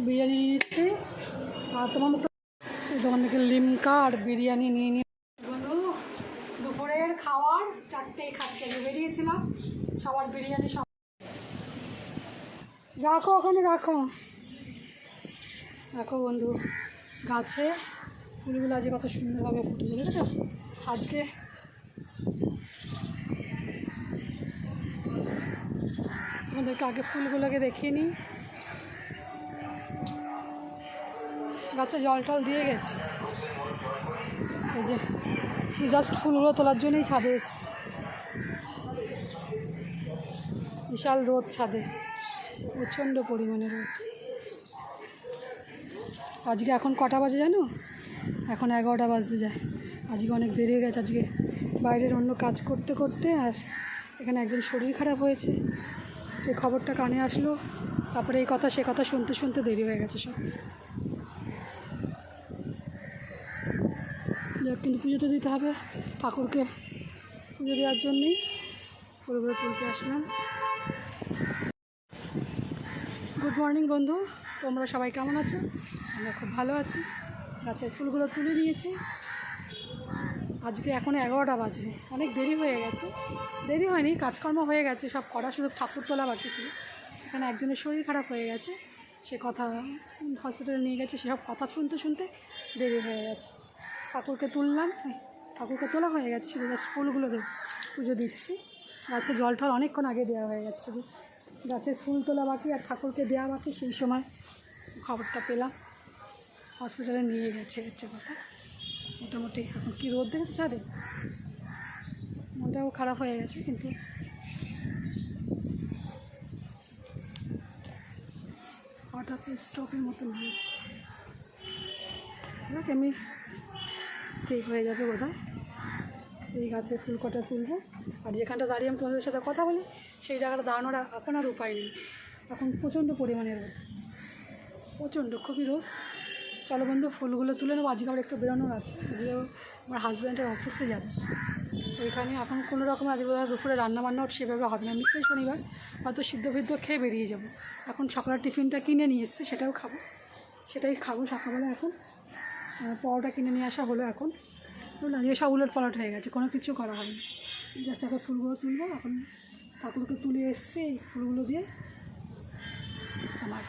বিরিয়ানি নিয়ে নিচ্ছি আর তোমার মতো দোকান থেকে লিমকা আর বিরিয়ানি নিয়ে নিয়ে বন্ধু দুপুরের খাওয়ার 4টেই খাচ্ছে। বেরিয়েছিলাম সবার বিরিয়ানি সব রাখো ওখানে রাখো রাখো বন্ধু। গাছে ফুলগুলো আজকে কত সুন্দরভাবে ফুটেছে বুঝেছো। আজকে আমাদেরকে আগে ফুলগুলোকে দেখিয়ে নিই। গাছে জল টল দিয়ে গেছে ওই যে জাস্ট ফুলগুলো তোলার জন্যই ছাদে এসছি। বিশাল রোদ ছাদে, প্রচণ্ড পরিমাণে রোদ। আজকে এখন কটা বাজে জানো? এখন 11টা বাজতে যায়। আজকে অনেক দেরি হয়ে গেছে। আজকে বাইরের অন্য কাজ করতে করতে আর এখানে একজন শরীর খারাপ হয়েছে, সেই খবরটা কানে আসলো। তারপরে এই কথা সে কথা শুনতে শুনতে দেরি হয়ে গেছে সব। কিন্তু পুজো তো দিতে হবে, ঠাকুরকে পুজো দেওয়ার জন্যই ফুলগুলো তুলতে আসলাম। গুড মর্নিং বন্ধু, তোমরা সবাই কেমন আছো? আমরা খুব ভালো আছি। গাছের ফুলগুলো তুলে নিয়েছি। আজকে এখন 11টা বাজে, অনেক দেরি হয়ে গেছে। দেরি হয়নি, কাজকর্ম হয়ে গেছে সব করা, শুধু ঠাকুর তোলা বাকি ছিল। এখানে একজনের শরীর খারাপ হয়ে গেছে, সে কথা হসপিটালে নিয়ে গেছে, সেসব কথা শুনতে শুনতে দেরি হয়ে গেছে। ঠাকুরকে তুললাম, ঠাকুরকে তোলা হয়ে গেছে, শুধু জাস্ট ফুলগুলো পুজো দিচ্ছি। গাছে জল টল অনেকক্ষণ আগে দেওয়া হয়ে গেছে, শুধু গাছের ফুল তোলা বাকি আর ঠাকুরকে দেওয়া বাকি। সেই সময় খবরটা পেলাম, হসপিটালে নিয়ে গেছে হচ্ছে কথা। মোটামুটি এখন কী রোদ দেখেছে ছাদে, মনটাও খারাপ হয়ে গেছে। কিন্তু হঠাৎ স্ট্রোকের মতন হয়েছে, এমনি ঠিক হয়ে যাবে বোধহয়। এই গাছের ফুল কটা তুলবো। আর যেখানটা দাঁড়িয়ে আমি তোমাদের সাথে কথা বলি, সেই জায়গাটা দাঁড়ানোর এখন আর উপায় নেই। এখন প্রচণ্ড পরিমাণে রোদ, প্রচণ্ড খুবই রোদ। চলো বন্ধু ফুলগুলো তুলে নেবো। আজকে আবার একটু বেরোনোর আছে, আজকেও আমার হাজব্যান্ডের অফিসে যাবে। ওইখানে এখন কোনো রকম আজকে দুপুরে রান্নাবান্নাও সেভাবে হবে না। নিশ্চয়ই শনিবার হয়তো সিদ্ধ ফিদ্ধ খেয়ে বেরিয়ে যাব। এখন সকালের টিফিনটা কিনে নিয়ে এসেছি, সেটাই খাবো সকালবেলা। এখন পরোটা কিনে নিয়ে আসা হলো। এখন আজকে সব উলট পালট হয়ে গেছে, কোনো কিছু করা হয়নি। জাস্ট এখন ফুলগুলো তুলবো। এখন ঠাকুরকে তুলে এসছি এই ফুলগুলো দিয়ে। আমার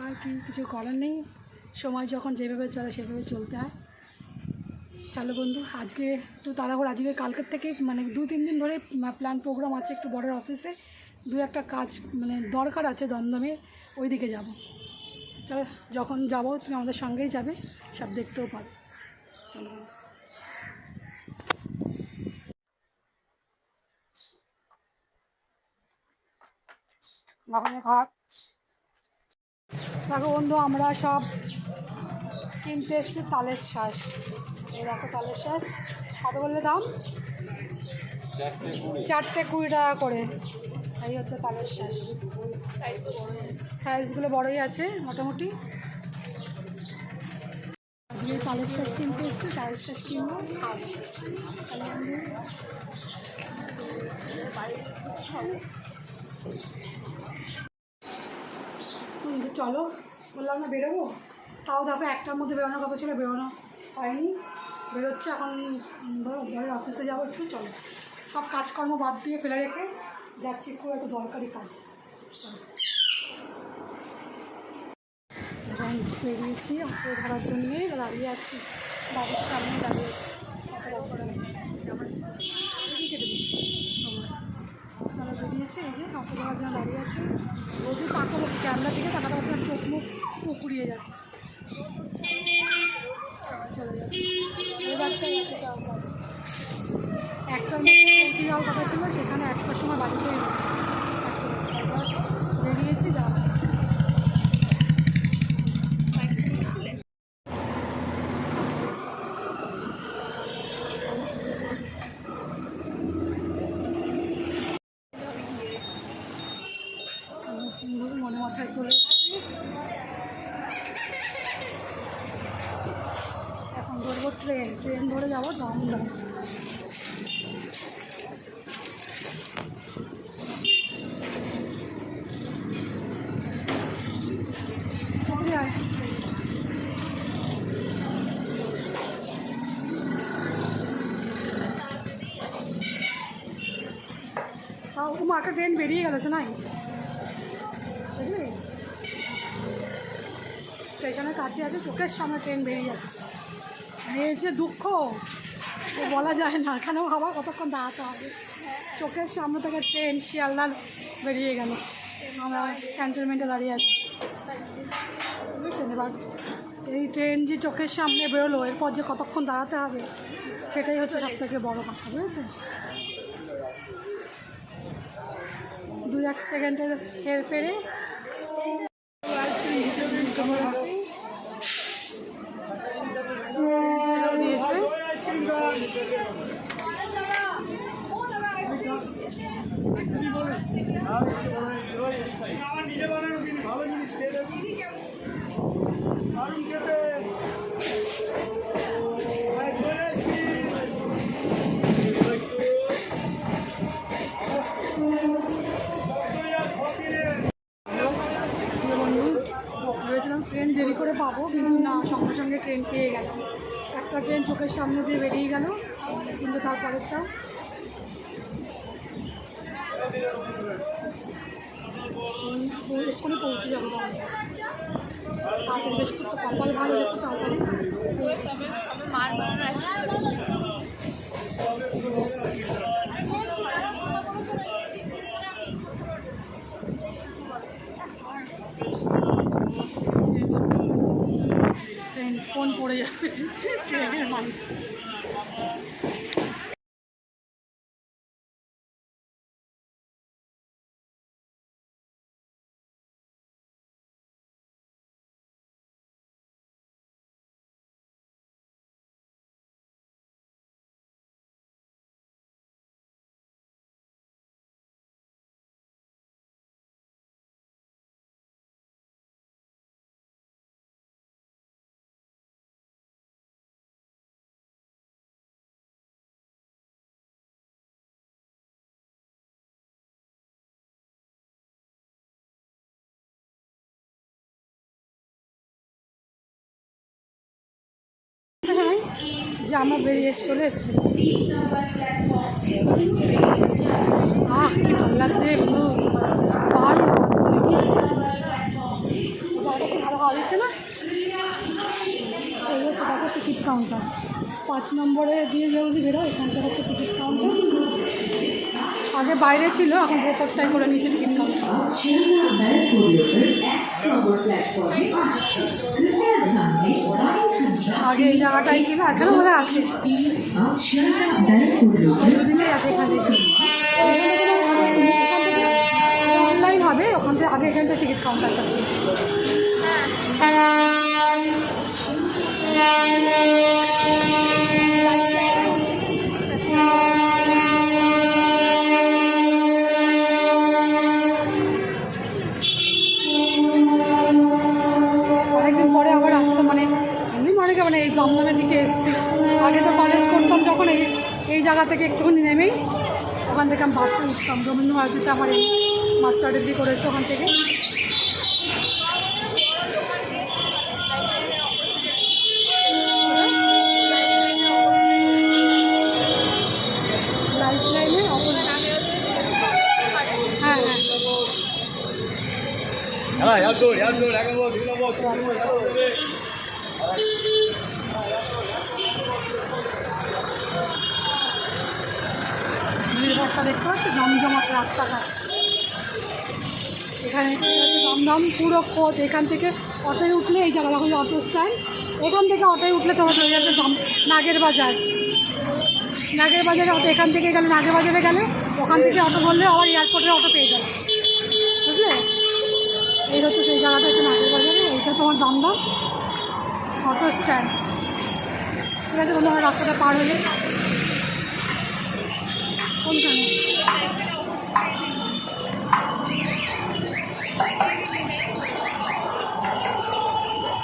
আর কিছু করার নেই, সময় যখন যেভাবে চলে সেভাবে চলতে হয়। চলো বন্ধু, আজকে একটু তাড়াহুড়ো। আজকে কালকের থেকে মানে 2-3 দিন ধরে প্ল্যান প্রোগ্রাম আছে একটু বড়ের অফিসে, 2-একটা কাজ মানে দরকার আছে দমদমে, ওই দিকে যাব। চলো, যখন যাব তুমি আমাদের সঙ্গেই যাবে, সব দেখতেও পাবে। চলো দেখো বন্ধু, আমরা সব কিনতে এসেছি তালের শ্বাস। এই দেখো তালের শ্বাস কত বললে দাম? 4টে 20 টাকা করে। এই হচ্ছে তালের শ্বাস, সাইজগুলো বড়ই আছে মোটামুটি। আজকে তালের শ্বাস কিনতে এসেছি, তালের শ্বাস কিনবো, খাবো। চলো বললাম না বেরোবো, তাও দেখো 1টার মধ্যে বেরোনোর কথা ছিল, বেরোনো হয়নি। বেরোচ্ছে এখন, ধরো ঘরের অফিসে যাবো একটু। চলো, সব কাজকর্ম বাদ দিয়ে ফেলে রেখে যাচ্ছি খুব একটা দরকারি কাজ। চলো এখন বেরিয়েছি অটো ধরার জন্যে, দাঁড়িয়ে আছি বাবুর সামনে দাঁড়িয়ে আছি। চলো বেরিয়েছে, এই যে অটো ধরার জন্য দাঁড়িয়ে আছে। রোজই তাকাবো ক্যামেরা দিকে, তাকাতে পারছে না, চোখ মুখ পুকুরিয়ে যাচ্ছে। চলে যাচ্ছে এবারটাই আছে। 1টার মধ্যে পৌঁছে যাওয়ার কথা ছিল, সেখানে 1টার সময় বাড়িতেই যাচ্ছে। বেরিয়েছি যাওয়া। মনে মাথায় চলে এসেছি, এখন ধরবো ট্রেন ধরে যাবো দমদম। তাড়াতাড়ি আয়। ও একটা ট্রেন বেরিয়ে গেল নাই বুঝলি, স্টেশনের কাছে আছে, চোখের সামনে ট্রেন বেরিয়ে যাচ্ছে। এই যে দুঃখ বলা যায় না, কেন আবার কতক্ষণ দাঁড়াতে হবে। চোখের সামনে থেকে ট্রেন শিয়ালদা বেরিয়ে গেল, আমরা ক্যান্টনমেন্টে দাঁড়িয়ে আছি বুঝেছেন। এবার এই ট্রেন যে চোখের সামনে বেরোলো, এরপর যে কতক্ষণ দাঁড়াতে হবে সেটাই হচ্ছে সব থেকে বড় কথা বুঝেছেন। 2-1 সেকেন্ডের হেরফেরে দিয়েছে। ভেবেছিলাম ট্রেন দেরি করে পাবো, কিন্তু না, সঙ্গে সঙ্গে ট্রেন পেয়ে গেলাম। একটা ট্রেন চোখের সামনে দিয়ে বেরিয়ে গেল, কিন্তু তারপরেরটা এখানে পৌঁছে যাবো। তাড়াতাড়ি বেশ করতে কপাল ভালো, একটু তাড়াতাড়ি ট্রেন ফোন পড়ে যাবে ট্রেনের মাঝে। যে আমরা বেরিয়ে চলে এসেছি। কি ভালো লাগছে, এগুলো ভালো হাওয়া দিচ্ছে না। এই হচ্ছে দেখো টিকিট কাউন্টার, 5 নম্বরে দিয়ে যদি বেরো, এখানটা হচ্ছে টিকিট কাউন্টার। আগে বাইরে ছিল, এখন ভেতরটাই করে নিচে টিকিট কাউন্টার। আগে এই জায়গাটাই ছিল, এখানে বোধহয় আছে, দিনেই আছে এখানে। অনলাইন হবে ওখান থেকে, আগে এখানটা টিকিট কাউন্টারটা ছিল। অনেকদিন পরে আবার আসতে মানে এমনি মনে মানে এই দমদমের দিকে এসেছি। আগে তো কলেজ করতাম যখন এই জায়গা থেকে একটুখানি নেমেই ওখান থেকে আমি বাসে উঠতাম। রবীন্দ্র ভারতীতে আমার এই মাস্টার ডিগ্রি করেছে ওখান থেকে। লাইফ লাইনে ভিড়ভাড়টা দেখতে পাচ্ছি, জমজমাট রাস্তাঘাট। এখানে দমদম পুরো খোঁজ। এখান থেকে অটোয় উঠলে এই জায়গা দেখো অটো স্ট্যান্ড, এখান থেকে অটোয় উঠলে তোমার চলে যাবে নাগের বাজার। নাগের বাজারে অটো, এখান থেকে গেলে নাগের বাজারে গেলে ওখান থেকে অটো ধরলে আবার এয়ারপোর্টের অটো পেয়ে যাবে, বুঝলে। এই হচ্ছে সেই জায়গাটা, হচ্ছে নাগের বাজারে। এইটা তোমার দমদম অটো স্ট্যান্ড। ঠিক আছে, তোমরা রাস্তাটা পার হলে কোনখানে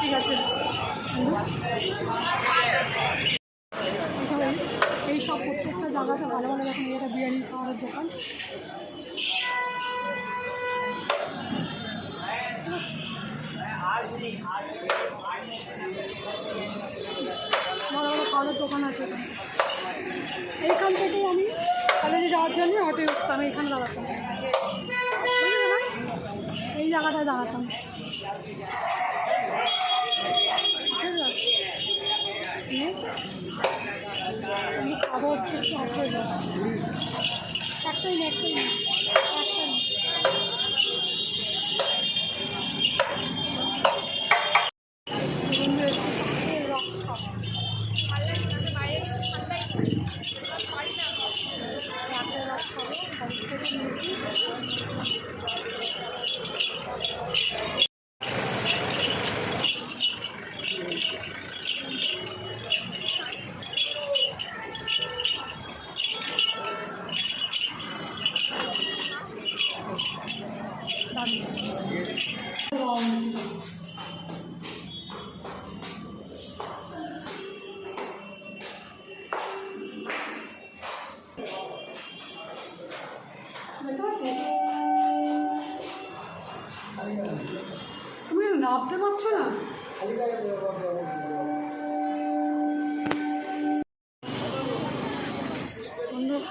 ঠিক আছে। এই সব প্রত্যেকটা জায়গাতে ভালো ভালো দেখুন, এটা বিরিয়ানি খাওয়ার দোকান। বড় বড় খাওয়ার দোকান আছে এখানে। এইখান থেকেই আমি কলেজে যাওয়ার জন্য অটো উঠতাম, এইখানে দাঁড়াতাম, বুঝলে না? এই জায়গাটায় দাঁড়াতাম। আমি খাবো হচ্ছে একটাই না, একটাই না, একটাই না। তুমি নামতে পারছো না?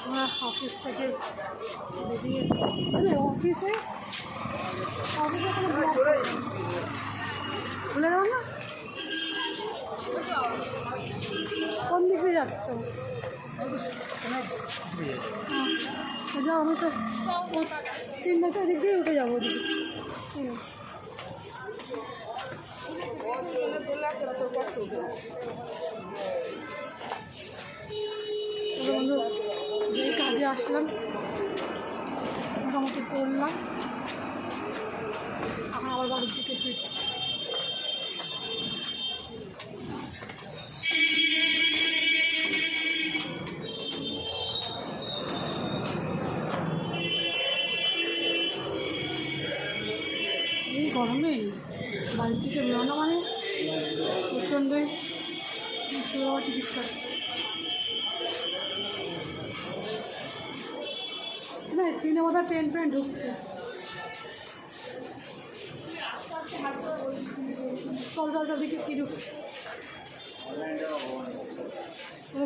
আমরা অফিস থেকে বেরিয়ে অফিসে খুলে দেবো না? কোন দিকে যাচ্ছ? যাও, আমি তো 3 দিক দিয়ে উঠে যাবো ওদিকে। বন্ধু যেই কাজে আসলাম মোটামুটি করলাম, এখন আবার বাড়ির দিকে ফিরছি। এই গরমে বাড়ির থেকে বেরোনো মানে প্রচণ্ডই টিকিট কাটছে না, 3 বোধহয় ট্রেন ঢুকছে। চল চল চল দিকে কি ঢুকছে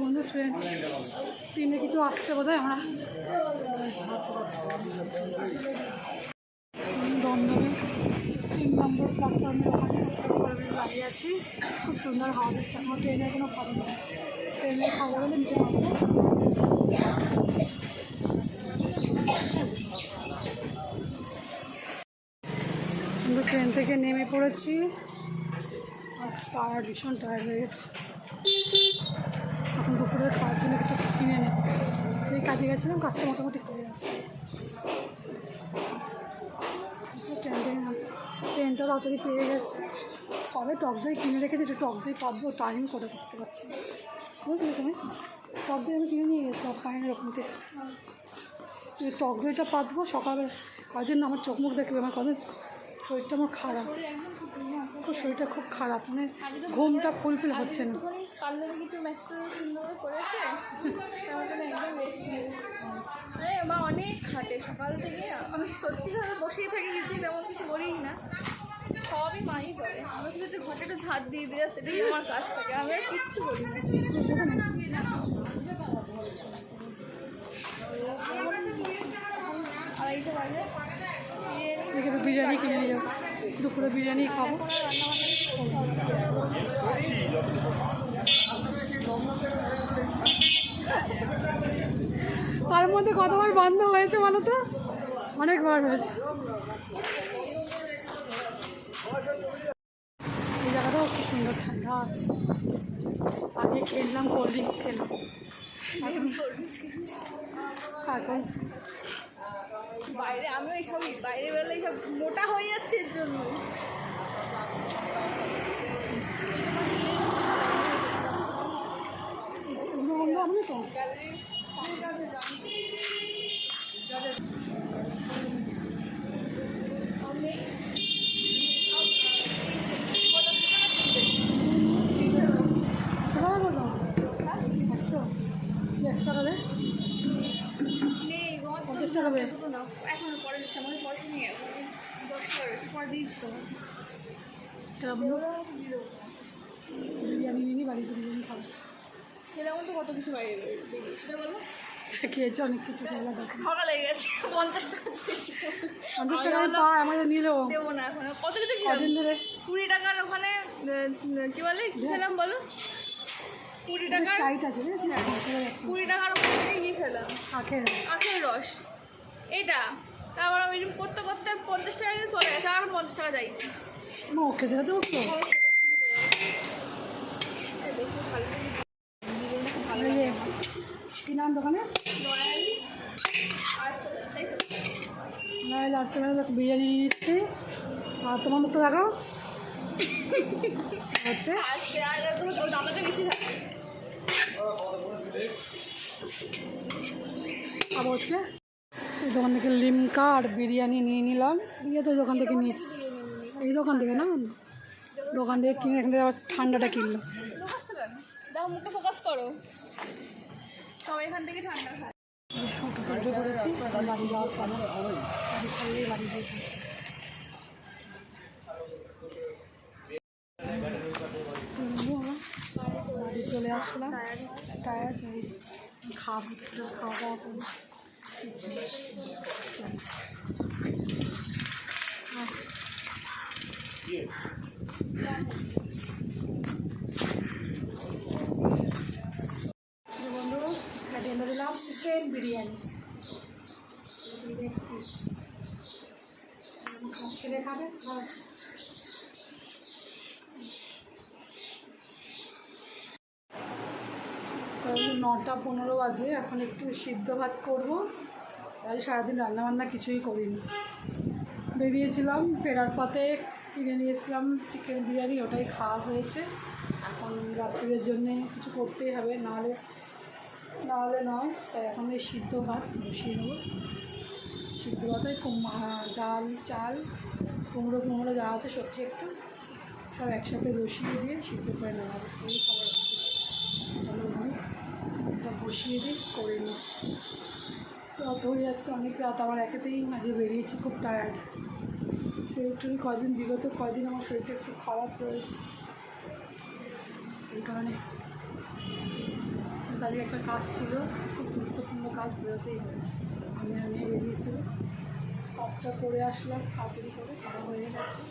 বন্ধু, ট্রেন 3 কিছু আসছে বোধ হয়। আমরা দমদমে 3 নম্বর প্ল্যাটফর্মের ওখানে দাঁড়িয়ে আছি। খুব সুন্দর হাওয়া দিচ্ছে। আমার ট্রেনের কোনো খবর নেই, ট্রেনের খবর হলে নিচে নামবো। কিন্তু ট্রেন থেকে নেমে পড়েছি আর টায়ার্ড, ভীষণ টায়ার্ড হয়ে গেছে। এখন দুপুরে খাওয়ার জন্য কিছু কিনে নেব। এই কাজে গেছিলাম, কাজটা মোটামুটি করে যাচ্ছে। ট্রেনটা তাড়াতাড়ি পেয়ে গেছে। কবে টক দই কিনে রেখেছি, একটু টক দই পাবো, টাইম করে করতে পারছি না, বুঝলি? তুমি টক দই আমি কিনে নিয়ে গেছিলাম পাইনের ওখান থেকে। টক দইটা পাতবো সকালে, কদিন আমার চোখ মুখ দেখবে, আমার কদিন শরীরটা আমার খারাপ, খুব শরীরটা খুব খারাপ, মানে ঘুমটা ফুলফিল হচ্ছে না। মা অনেক খাটে সকাল থেকে, আমি সত্যি কথা বসেই থাকি, কিছু তেমন কিছু করিই না, সবই মাই করে। আমি শুধু একটু ঘটে একটু ঝাঁট দিয়ে দেওয়া, সেটাই আমার কাছ থেকে, আমি আর কিচ্ছু করি না। আড়াইটে বাজে, বিরিয়ানি কিনে নিয়ে যাবো, দুপুরে বিরিয়ানি খাবো। তার মধ্যে কতবার বন্ধ হয়েছে বলো তো? অনেকবার হয়েছে। এই জায়গাটাও খুব সুন্দর, ঠান্ডা আছে। আগে খেললাম, কোল্ড ড্রিঙ্কস খেলাম, এখন বাইরে আমিও এইসব বাইরে বেরোলে এইসব মোটা হয়ে যাচ্ছে এর জন্য। আমি তো এখন পরে দিচ্ছে, আমাদের পরে নিয়ে 10 টাকা রয়েছে, পরে দিচ্ছি তোমার। বিরিয়ানি নিয়ে বাড়িতে বিরিয়ানি খাবো। খেলাম তো কত কিছু বাইরে বেরিয়ে, সেটা বলো। খেয়েছি অনেক কিছু, খেলা দেখো। সকালে গেছে 50 টাকা দিয়েছি। 50 টাকা পায় আমাদের নিলেও দেবো না এখন, কত কিছু খেলাম। কদিন ধরে 20 টাকার ওখানে কি বলে কি খেলাম বলো, 20 টাকার টাইট আছে রে, 20 টাকার ওখানে কি খেলাম, আখের আখের রস এটা। তারপর ওই করতে করতে 50 টাকা দিয়ে চলে গেছে, আর 50 টাকা চাইছি। ও খেতে খেতে উঠতো। এই যে কি নাম দোকানে, নয় আসতে পারে বিরিয়ানি নিয়ে নিচ্ছি। আর তোমার মতো দেখাও হচ্ছে দাদাটা বেশি থাকে। আবার হচ্ছে এই দোকান থেকে লিমকা আর বিরিয়ানি নিয়ে নিলাম। দিয়ে তো দোকান থেকে নিয়েছি, এই দোকান থেকে না, দোকান থেকে কিনে এখান থেকে আবার ঠান্ডাটা কিনলো। লুকাচ্ছ কেন? দেখো মুখটা ফোকাস করো, সবাই এখান থেকে ঠান্ডা খায়। উঠে পড়েছি, বাড়ি যাওয়ার পর বাড়ি ছাড়লেই বাড়ি যেতে। বাড়ি চলে আসলাম, টায়ার্ড হয়ে খাওয়া দাওয়া করে বন্ধু ঢেলে দিলাম চিকেন বিরিয়ানি। ছেলে খাবে, 9:15 বাজে। এখন একটু সিদ্ধ ভাত করবো। আজ সারাদিন রান্নাবান্না কিছুই করিনি, বেরিয়েছিলাম, ফেরার পথে কিনে নিয়েছিলাম চিকেন বিরিয়ানি, ওটাই খাওয়া হয়েছে। এখন রাত্রির জন্যে কিছু করতেই হবে, নাহলে নয়। তাই এখন এই সিদ্ধ ভাত বসিয়ে নেবো। সিদ্ধ ভাতে ডাল, চাল, কুমড়ো যা আছে সবজি একটু সব একসাথে বসিয়ে দিয়ে সিদ্ধ করে নেওয়া হবে। এই খাবার এটা বসিয়ে দিই, করে নিই। রাত হয়ে যাচ্ছে, অনেক রাত। আমার একেতেই মাঝে বেরিয়েছি, খুব টায়ার্ড। শরীরটা বিগত কয়দিন আমার শরীরটা একটু খারাপ রয়েছে, এই কারণে তাদের একটা কাজ ছিল, খুব গুরুত্বপূর্ণ কাজ, বেরোতেই হয়েছে। আমি বেরিয়েছিল, কাজটা করে আসলাম, তাড়াতাড়ি করে খাওয়া হয়ে গেছে।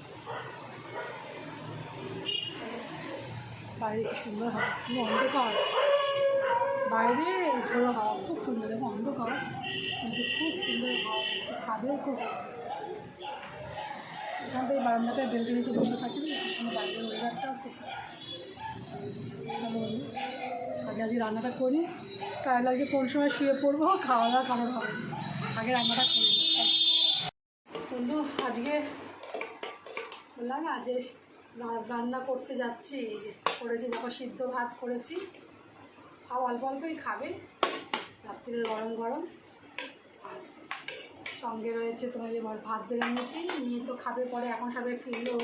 বাইরে কি সুন্দর হাওয়া, খুব অন্ধকার বাইরে, ঝোড়ো হাওয়া খুব সুন্দর। দেখো অন্ধকার কিন্তু খুব সুন্দর হাওয়া হচ্ছে, ছাদের খুব এখান থেকে বারান্দাটায় বেলকনিতে বসে থাকি, এখানে বাইরের ওয়েদারটাও খুব ভালো। আগে রান্নাটা করি, টায়ার লাগে কোন সময় শুয়ে পড়বো, খাওয়া দাওয়া খাবার হবে, আগে রান্নাটা করি। বন্ধু আজকে বললাম না যে রান্না করতে যাচ্ছি, এই যে করেছি, দেখো সিদ্ধ ভাত করেছি, সব অল্প অল্পই খাবে রাত্রিরে গরম গরম। আর সঙ্গে রয়েছে তোমার যে ভাত বেড়ে নিয়েছি, নিয়ে তো খাবে পরে, এখন সবাই ফিরলো।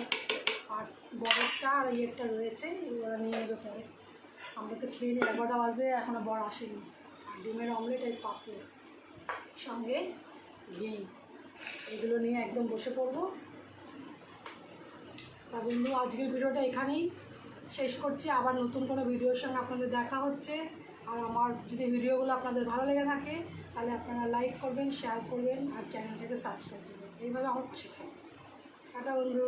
আর বরফটা আর ইয়েরটা রয়েছে, ওরা নিয়ে নেবে পরে। আমরা তো খেয়ে নিই, 11টা বাজে, এখনও বর আসেনি। আর ডিমের অমলেট, এই পাপড় সঙ্গে ঘি, এগুলো নিয়ে একদম বসে পড়বো। তা বন্ধু আজকের ভিডিওটা এখানেই শেষ করছি। আবার নতুন কোনো ভিডিওর সঙ্গে আপনাদের দেখা হচ্ছে। আর আমার যদি ভিডিওগুলো আপনাদের ভালো লেগে থাকে তাহলে আপনারা লাইক করবেন, শেয়ার করবেন আর চ্যানেলটাকে সাবস্ক্রাইব করবেন। এইভাবে আমার খুশি থাকবেন। টাটা বন্ধু।